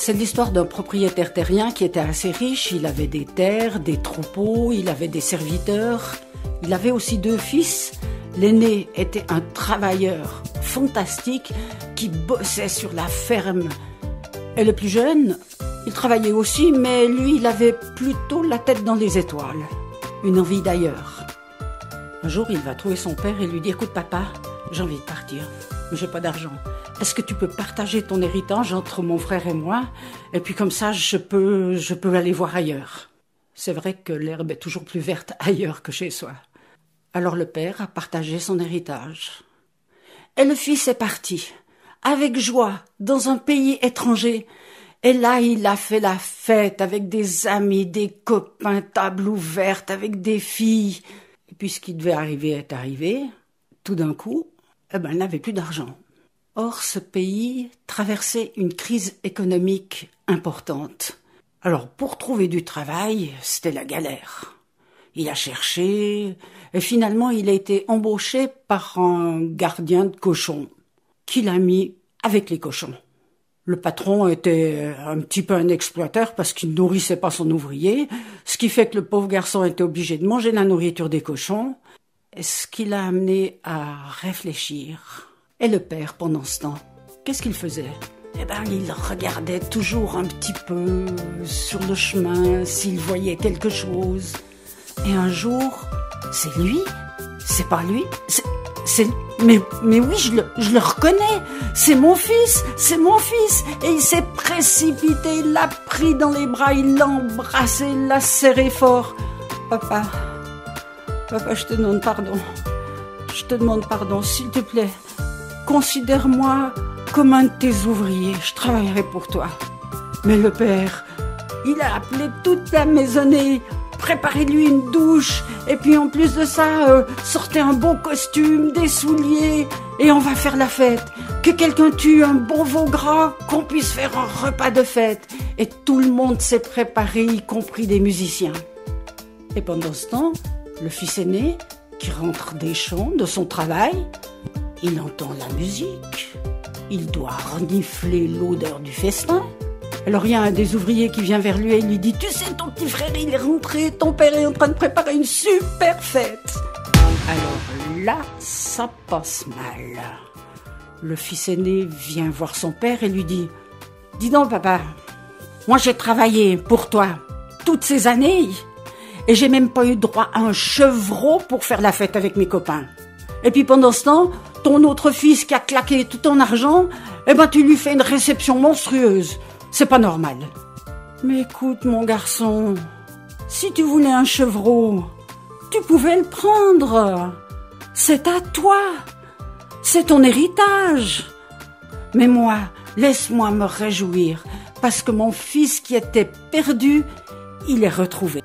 C'est l'histoire d'un propriétaire terrien qui était assez riche. Il avait des terres, des troupeaux, il avait des serviteurs. Il avait aussi 2 fils. L'aîné était un travailleur fantastique qui bossait sur la ferme. Et le plus jeune, il travaillait aussi, mais lui, il avait plutôt la tête dans les étoiles. Une envie d'ailleurs. Un jour, il va trouver son père et lui dit « Écoute papa, j'ai envie de partir, mais j'ai pas d'argent. Est-ce que tu peux partager ton héritage entre mon frère et moi? Et puis comme ça, je peux aller voir ailleurs. » C'est vrai que l'herbe est toujours plus verte ailleurs que chez soi. Alors le père a partagé son héritage. Et le fils est parti, avec joie, dans un pays étranger. Et là, il a fait la fête avec des amis, des copains, table ouverte, avec des filles. Et puis ce qui devait arriver est arrivé. Tout d'un coup, il n'avait plus d'argent. Or, ce pays traversait une crise économique importante. Alors, pour trouver du travail, c'était la galère. Il a cherché, et finalement, il a été embauché par un gardien de cochons, qui l'a mis avec les cochons. Le patron était un petit peu un exploiteur parce qu'il ne nourrissait pas son ouvrier, ce qui fait que le pauvre garçon était obligé de manger la nourriture des cochons, ce qui l'a amené à réfléchir. Et le père, pendant ce temps, qu'est-ce qu'il faisait? Il regardait toujours un petit peu sur le chemin s'il voyait quelque chose. Et un jour, c'est lui? C'est pas lui? Mais oui, je le reconnais. C'est mon fils. Et il s'est précipité, il l'a pris dans les bras, il l'a embrassé, il l'a serré fort. Papa, je te demande pardon. S'il te plaît. Considère-moi comme un de tes ouvriers, je travaillerai pour toi. Mais le père, il a appelé toute la maisonnée, préparez-lui une douche, et puis en plus de ça, sortez un beau costume, des souliers, et on va faire la fête. Que quelqu'un tue un bon veau gras, qu'on puisse faire un repas de fête. Et tout le monde s'est préparé, y compris des musiciens. Et pendant ce temps, le fils aîné, qui rentre des champs, de son travail, il entend la musique, il doit renifler l'odeur du festin. Alors il y a un des ouvriers qui vient vers lui et lui dit « Tu sais, ton petit frère, il est rentré, ton père est en train de préparer une super fête. » Alors là, ça passe mal. Le fils aîné vient voir son père et lui dit « Dis donc papa, moi j'ai travaillé pour toi toutes ces années et j'ai même pas eu droit à un chevreau pour faire la fête avec mes copains. Et puis pendant ce temps, ton autre fils qui a claqué tout ton argent, tu lui fais une réception monstrueuse. C'est pas normal. » Mais écoute, mon garçon, si tu voulais un chevreau, tu pouvais le prendre. C'est à toi. C'est ton héritage. Mais moi, laisse-moi me réjouir, parce que mon fils qui était perdu, il est retrouvé.